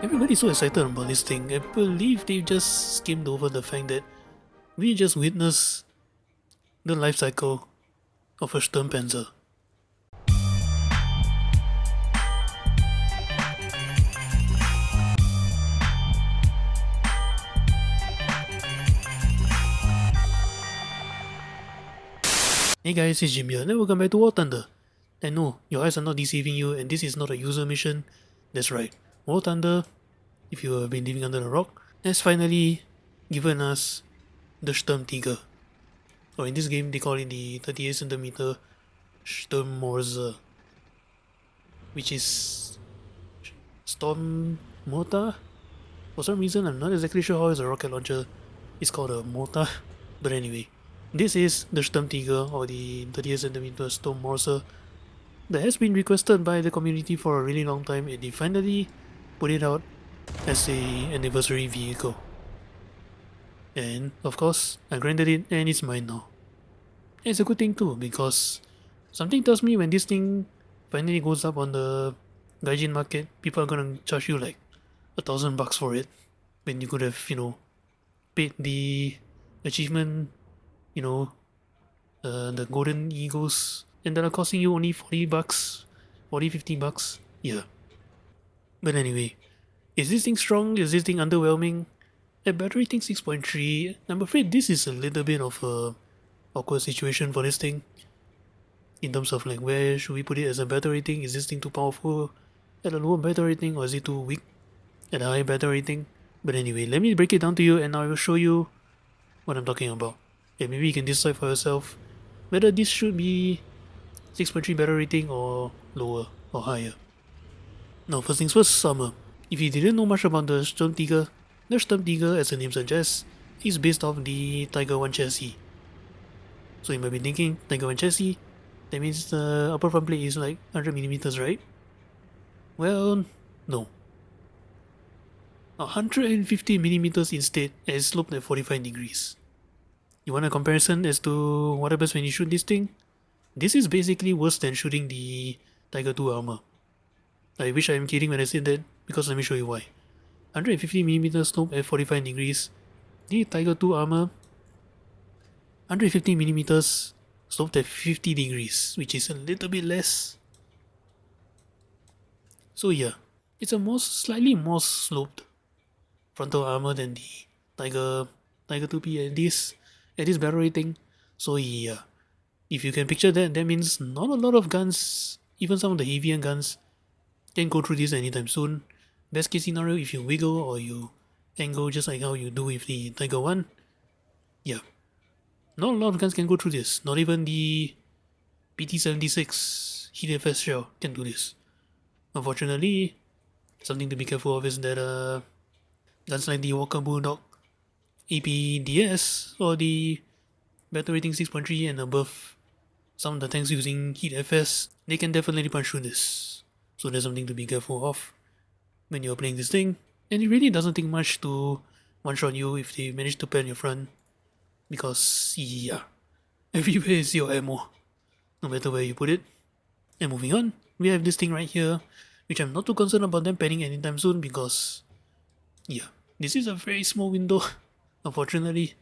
Everybody's so excited about this thing. I believe they just skimmed over the fact that we just witnessed the life cycle of a Sturmpanzer. Hey guys, it's Jim here, and welcome back to War Thunder. I know, your eyes are not deceiving you, and this is not a user mission. That's right, War Thunder, if you have been living under a rock, has finally given us the Sturmtiger. Or in this game, they call it the 38cm Sturmmörser, which is Sturmmörser. For some reason, I'm not exactly sure how is a rocket launcher is called a mortar, but anyway. This is the Sturmtiger, or the 38cm Sturmmörser, that has been requested by the community for a really long time, and they finally put it out as a anniversary vehicle. And of course, I granted it and it's mine now. And it's a good thing too, because something tells me when this thing finally goes up on the Gaijin market, people are gonna charge you like $1,000 for it, when you could have, paid the achievement, the golden eagles, and that are costing you only $40, $50. Yeah. But anyway, is this thing strong? Is this thing underwhelming? At battery rating 6.3, I'm afraid this is a little bit of a awkward situation for this thing. In terms of like, where should we put it as a battery rating? Is this thing too powerful at a lower battery rating, or is it too weak at a high battery rating? But anyway, let me break it down to you and I will show you what I'm talking about. And maybe you can decide for yourself whether this should be 6.3 battery rating or lower or higher. Now, first things first, armor. If you didn't know much about the Sturmtiger, as the name suggests, is based off the Tiger 1 chassis. So you might be thinking, Tiger 1 chassis, that means the upper front plate is like 100mm, right? Well, no. 150mm instead, as sloped at 45 degrees. You want a comparison as to what happens when you shoot this thing? This is basically worse than shooting the Tiger 2 armor. I wish I am kidding when I said that, because let me show you why. 150mm slope at 45 degrees. The Tiger 2 armor, 150mm sloped at 50 degrees, which is a little bit less. So yeah, it's a slightly more sloped frontal armor than the Tiger 2P at this battle rating. So yeah, if you can picture that, that means not a lot of guns, even some of the heavier guns, can go through this anytime soon. Best case scenario, if you wiggle or you angle just like how you do with the Tiger 1, yeah, not a lot of guns can go through this. Not even the PT-76 heat FS shell can do this. Unfortunately, something to be careful of is that guns like the Walker Bulldog APDS or the battle rating 6.3 and above, some of the tanks using heat FS, they can definitely punch through this. So there's something to be careful of when you're playing this thing. And it really doesn't take much to one-shot you if they manage to pan your front, because yeah, everywhere is your ammo, no matter where you put it. And moving on, we have this thing right here, which I'm not too concerned about them panning anytime soon, because yeah, this is a very small window, unfortunately.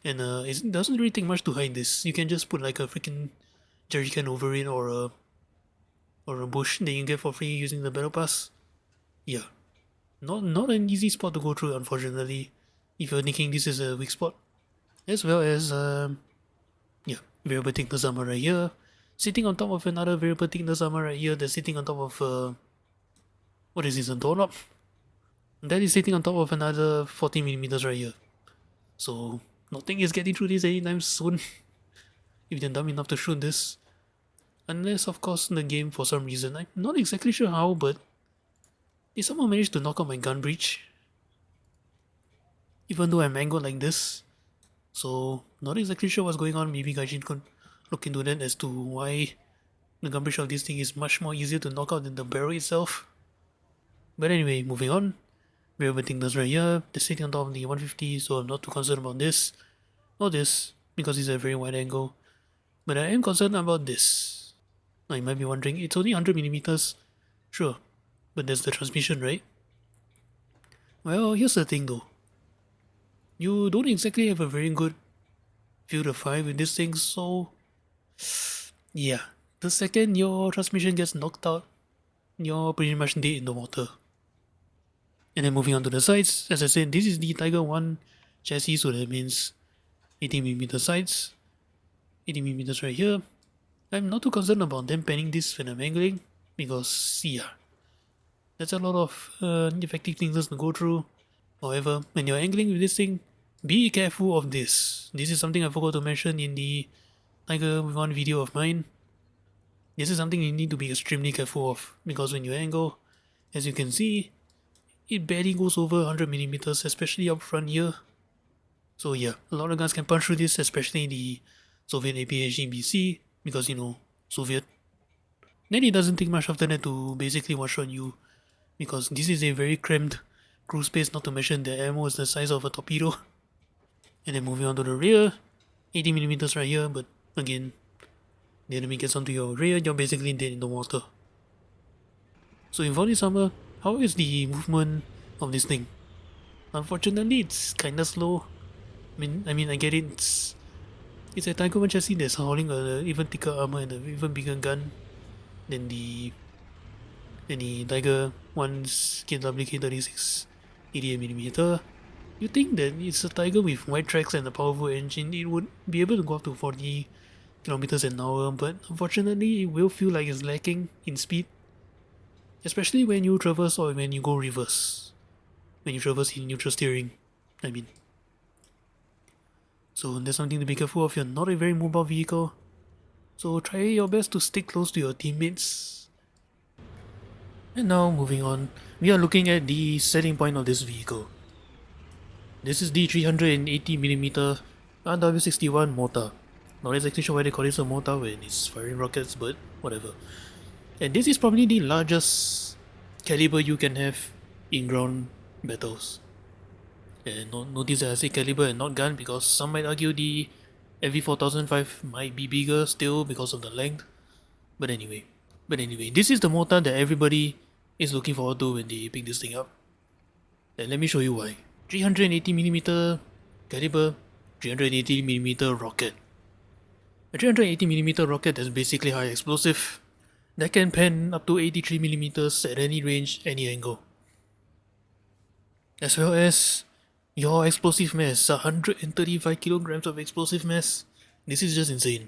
And it doesn't really take much to hide this. You can just put like a freaking jerry can over it, or a bush that you can get for free using the battle pass. Yeah, not an easy spot to go through, unfortunately, if you're thinking this is a weak spot. As well as variable thickness armor right here, sitting on top of another variable thickness armor right here that's sitting on top of what is this, a doorknob? That is sitting on top of another 40mm right here. So nothing is getting through this anytime soon if they're dumb enough to shoot this. Unless, of course, the game, for some reason, I'm not exactly sure how, but they somehow managed to knock out my gun breach, even though I'm angled like this. So not exactly sure what's going on. Maybe Gaijin could look into that as to why the gun breach of this thing is much more easier to knock out than the barrel itself. But anyway, moving on. Variable thickness right here, they're sitting on top of the 150, so I'm not too concerned about this or this, because it's a very wide angle. But I am concerned about this. Now you might be wondering, it's only 100mm. Sure, but there's the transmission, right? Well, here's the thing though. You don't exactly have a very good field of fire with this thing, so yeah. The second your transmission gets knocked out, you're pretty much dead in the water. And then moving on to the sides, as I said, this is the Tiger 1 chassis, so that means 80mm sides, 80mm right here. I'm not too concerned about them panning this when I'm angling, because yeah, that's a lot of effective things to go through. However, when you're angling with this thing, be careful of this. This is something I forgot to mention in the Tiger 1 video of mine. This is something you need to be extremely careful of, because when you angle, as you can see, it barely goes over 100mm, especially up front here. So yeah, a lot of guns can punch through this, especially the Soviet APHE BC, because you know, Soviet. Then it doesn't take much after that to basically one-shot you, because this is a very cramped crew space, not to mention the ammo is the size of a torpedo. And then moving on to the rear, 80mm right here, but again, the enemy gets onto your rear, you're basically dead in the water. So in body armor, how is the movement of this thing? Unfortunately, it's kinda slow. I mean, I get it. It's a Tiger 1 chassis that's hauling a even thicker armor and an even bigger gun than the Tiger 1's KWK-36 88mm. You think that it's a Tiger with wide tracks and a powerful engine, it would be able to go up to 40 kilometers an hour, but unfortunately, it will feel like it's lacking in speed, especially when you traverse or when you go reverse. When you traverse in neutral steering, I mean. So there's something to be careful of. You're not a very mobile vehicle, so try your best to stick close to your teammates. And now moving on, we are looking at the setting point of this vehicle. This is the 380mm RW61 mortar. Not exactly sure why they call it a mortar when it's firing rockets, but whatever. And this is probably the largest caliber you can have in ground battles. And notice that I say caliber and not gun, because some might argue the FV4005 might be bigger still because of the length. But anyway, this is the mortar that everybody is looking forward to when they pick this thing up. And let me show you why. 380mm caliber, 380mm rocket. A 380mm rocket is basically high explosive that can pen up to 83mm at any range, any angle. As well as your explosive mass, 135 kilograms of explosive mass. This is just insane.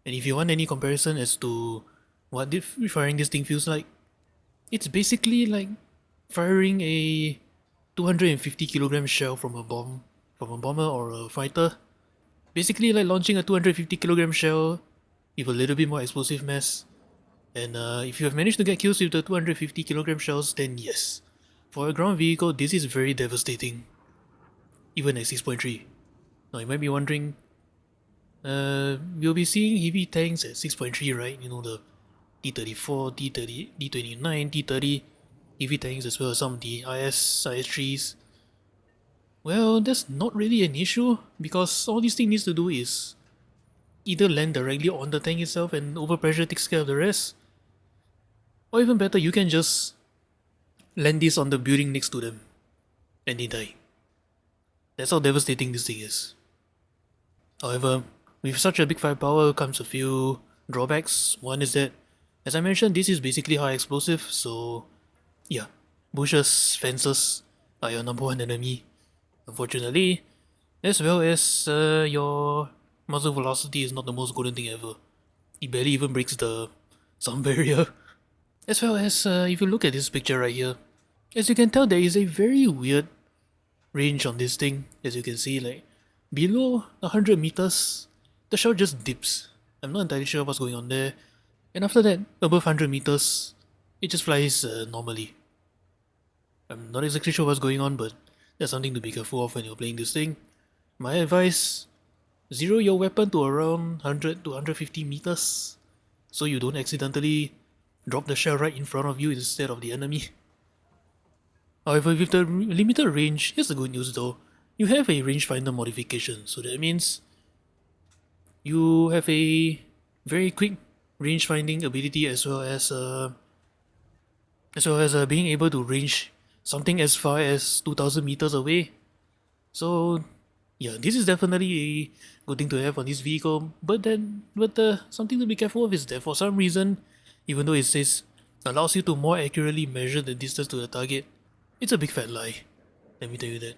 And if you want any comparison as to what firing this thing feels like, it's basically like firing a 250 kilogram shell from a bomber or a fighter. Basically like launching a 250 kilogram shell with a little bit more explosive mass. And if you have managed to get kills with the 250 kilogram shells, then yes. For a ground vehicle, this is very devastating. Even at 6.3. Now you might be wondering, we'll be seeing heavy tanks at 6.3, right? You know, the T-34, T-30, T-29, T-30 heavy tanks, as well as some of the IS-3s. Well, that's not really an issue, because all this thing needs to do is either land directly on the tank itself and overpressure takes care of the rest, or even better, you can just land this on the building next to them and they die. That's how devastating this thing is. However, with such a big firepower comes a few drawbacks. One is that, as I mentioned, this is basically high explosive, so yeah, bushes, fences are your number one enemy, unfortunately, as well as your muzzle velocity is not the most golden thing ever. It barely even breaks the sound barrier. As well as, if you look at this picture right here, as you can tell, there is a very weird range on this thing. As you can see, like below 100 meters, the shell just dips. I'm not entirely sure what's going on there. And after that, above 100 meters, it just flies normally. I'm not exactly sure what's going on, but that's something to be careful of when you're playing this thing. My advice, zero your weapon to around 100 to 150 meters, so you don't accidentally drop the shell right in front of you instead of the enemy. However, with the limited range, here's the good news though. You have a rangefinder modification, so that means you have a very quick range finding ability, as well as being able to range something as far as 2000 meters away. So yeah, this is definitely a good thing to have on this vehicle, but something to be careful of is that for some reason, even though it says allows you to more accurately measure the distance to the target, it's a big fat lie. Let me tell you that.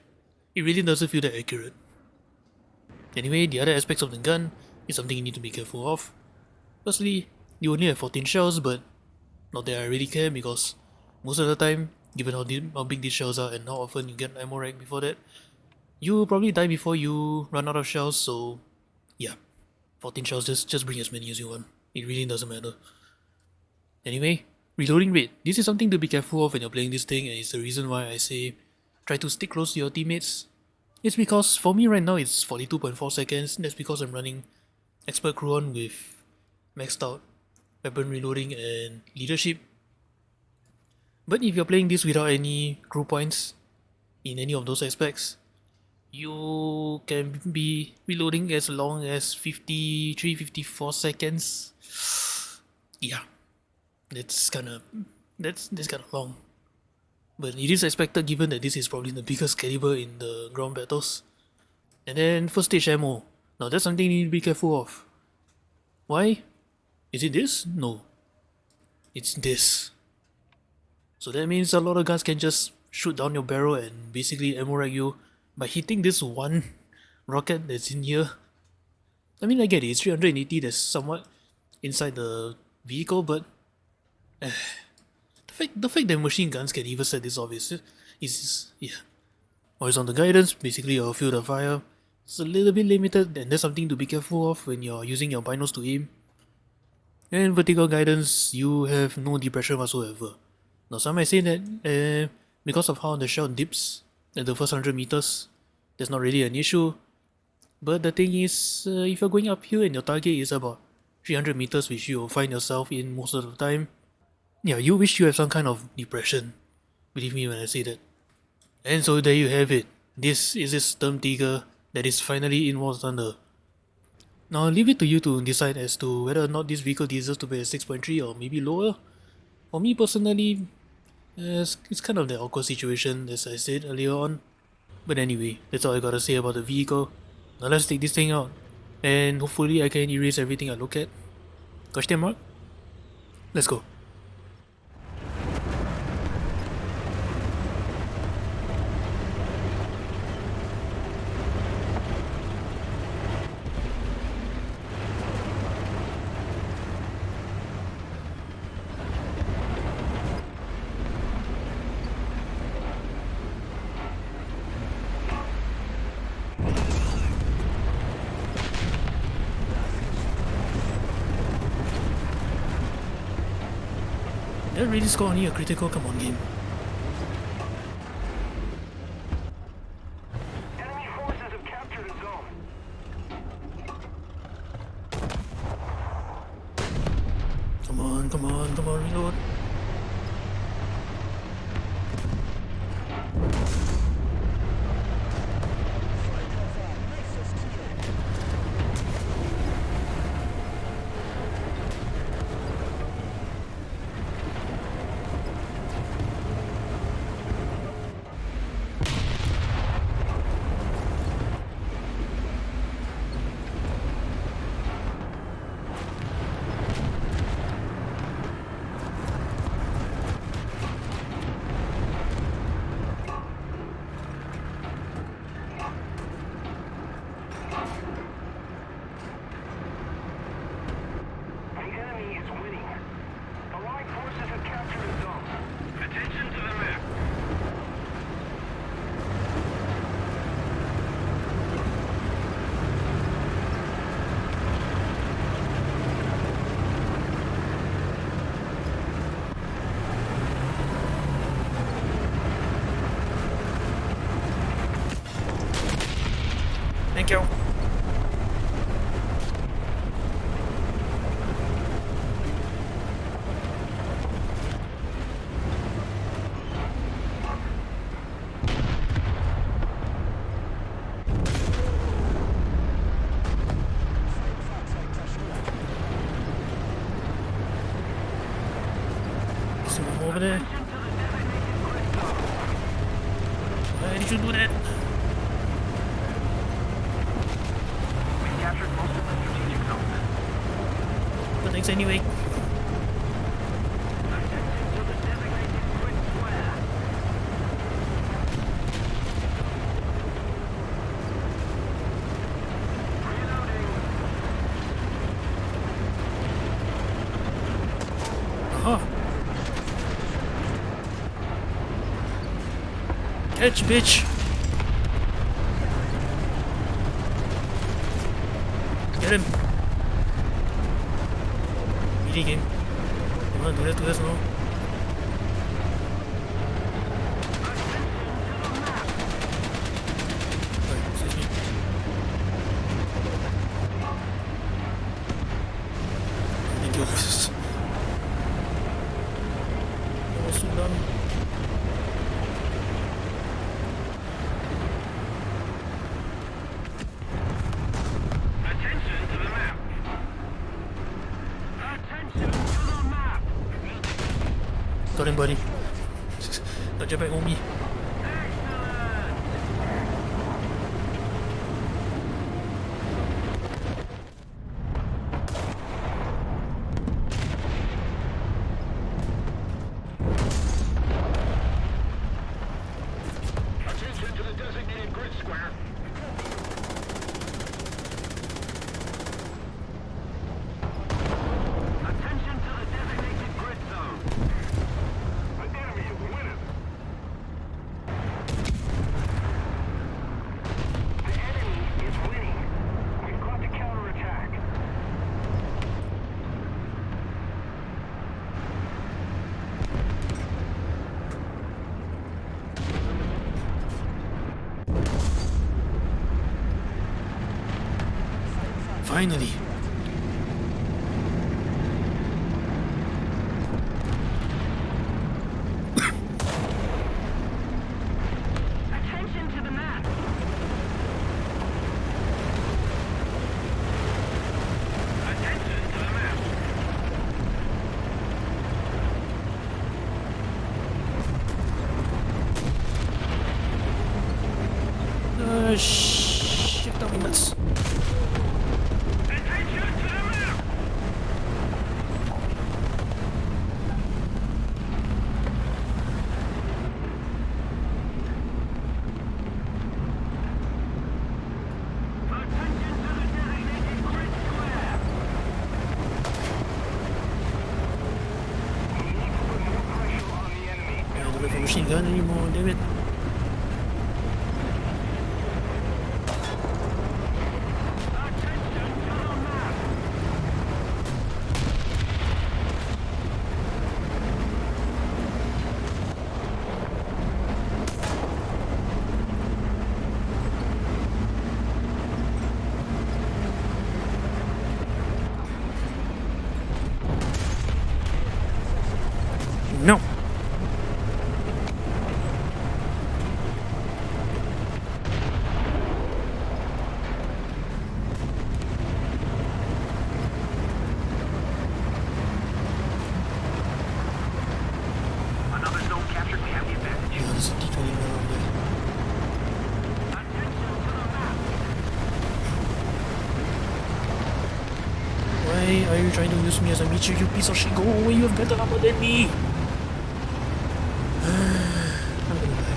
It really doesn't feel that accurate. Anyway, the other aspects of the gun is something you need to be careful of. Firstly, you only have 14 shells, but not that I really care because most of the time, given how big these shells are and how often you get ammo rack before that, you probably die before you run out of shells, so yeah. 14 shells, just bring as many as you want. It really doesn't matter. Anyway, reloading rate. This is something to be careful of when you're playing this thing, and it's the reason why I say try to stick close to your teammates. It's because for me right now it's 42.4 seconds. That's because I'm running Expert Crew on with maxed out weapon reloading and leadership. But if you're playing this without any crew points in any of those aspects, you can be reloading as long as 53-54 seconds. Yeah, that's kind of long. But it is expected given that this is probably the biggest caliber in the ground battles. And then first stage ammo. Now that's something you need to be careful of. Why? Is it this? No. It's this. So that means a lot of guns can just shoot down your barrel and basically ammo rack you by hitting this one rocket that's in here. I mean, I get it, it's 380, that's somewhat inside the vehicle, but the fact that machine guns can even set this off is yeah. Horizontal guidance, basically your field of fire, it's a little bit limited, and that's something to be careful of when you're using your binos to aim. And vertical guidance, you have no depression whatsoever. Now some might say that because of how the shell dips at the first 100 meters, that's not really an issue. But the thing is, if you're going uphill and your target is about 300 meters, which you'll find yourself in most of the time, yeah, you wish you have some kind of depression. Believe me when I say that. And so there you have it. This is a Sturmtiger that is finally in War Thunder. Now I'll leave it to you to decide as to whether or not this vehicle deserves to be a 6.3 or maybe lower. For me personally, it's kind of the awkward situation as I said earlier on. But anyway, that's all I gotta say about the vehicle. Now let's take this thing out. And hopefully I can erase everything I look at. Question mark? Let's go. That really scored only a critical, come on game. Enemy forces have captured a zone. Come on, reload. Thank you. Someone over there. Why did you do that? We captured most of the strategic zone. But thanks anyway. Attention to the designated grid square. Reloading. Aha! Catch, bitch! Get him! Melee game. Come on, do that to us now. Sorry, excuse me. Thank you. Almost too done. Attention to the map. Attention to the map. Got him, buddy. Got your back, homie. Attention to the designated grid square. Attention to the designated grid zone. The enemy is winning. The enemy is winning. We've got to counterattack. Finally. Attention to the map. Attention to the map. Shit, that was nuts. Attention to the map. Attention to the designated grid square. We need to put more pressure on the enemy. I don't have a machine gun anymore, damn it. Attention to the map. No! Another zone captured. We have the advantage. Yeah, there's a D20 around there. Attention to the map. Why are you trying to use me as a meter, you piece of shit? Go away, you have better armor than me! I'm gonna die.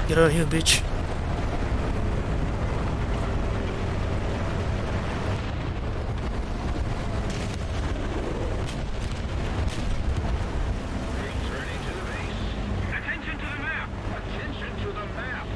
Get out of here, bitch. Returning to the base. Attention to the map. Attention to the map.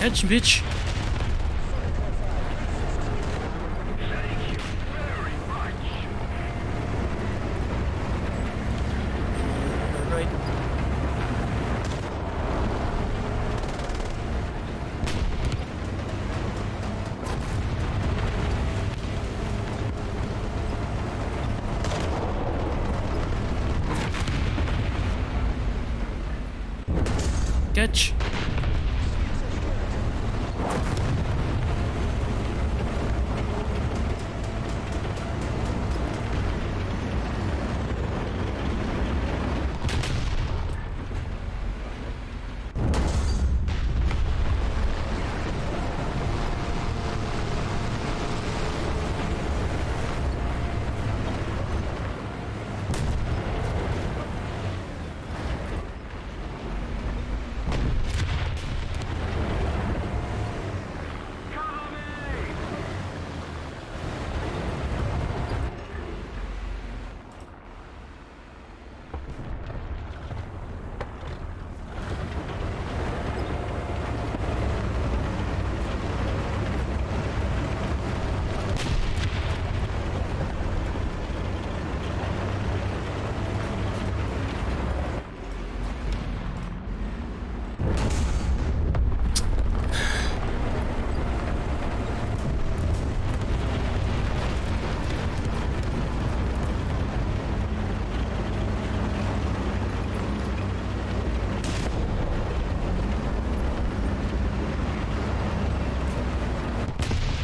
Catch, bitch! Right. Catch!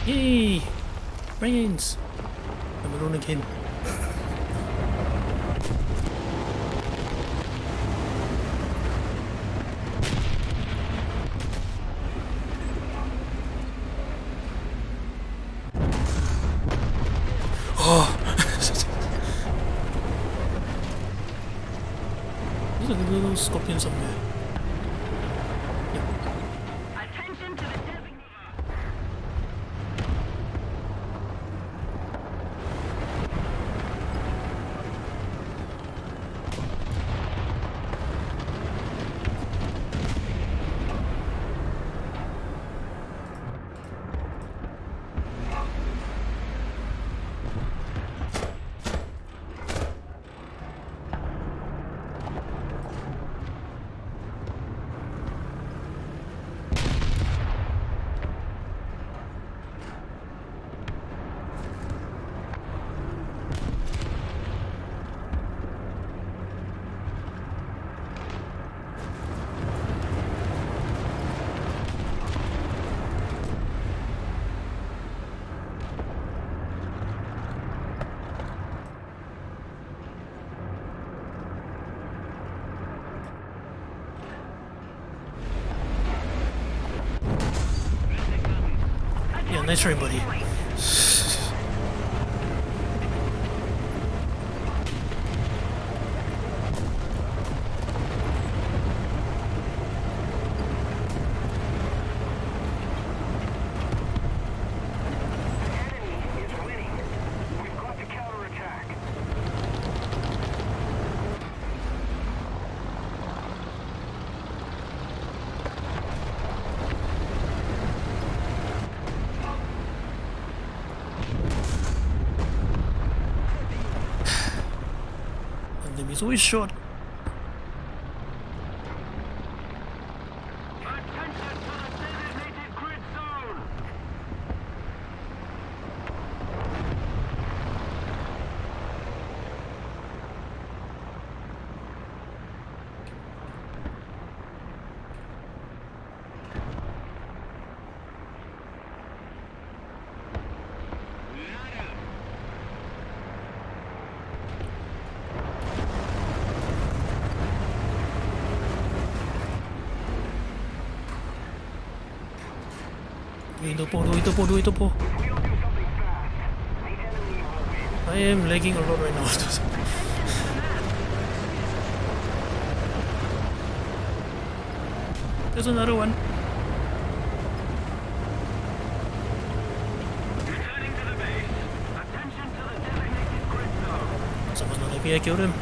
Yay! Brains! I'm alone again. Oh! There's a little scorpion somewhere. Attention to the designated. Yeah, nice try, buddy. Enemy is winning. We've got to counterattack. And he's always short. Attention to the designated grid zone. Do it, po. If we don't do something fast, the enemy will win. I am lagging a lot right now. There's another one. Returning to the base. Attention to the designated grid zone. Someone's not happy I killed him.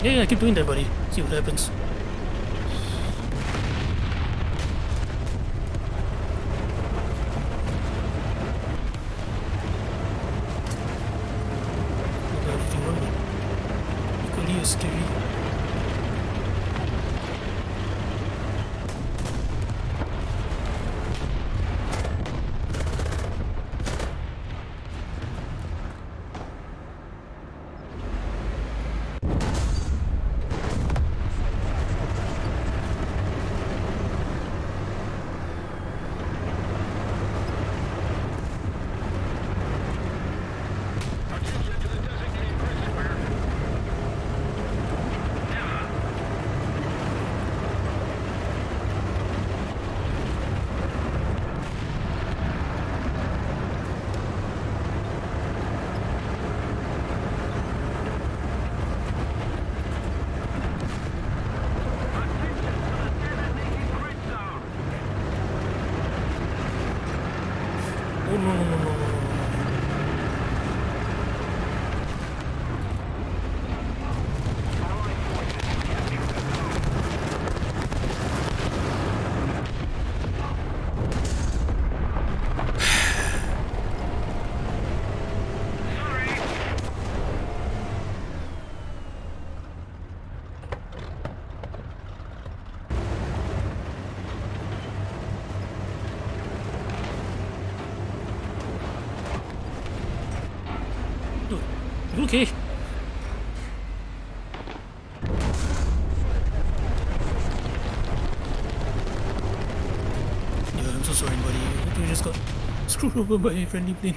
Yeah, keep doing that, buddy. See what happens. Equally as scary. Attention to the designated grid square. Attention to the designated grid zone. Oh no. Allied forces captured the zone. Sorry. You okay? Yeah, I'm so sorry, buddy. You just got screwed over by a friendly plane.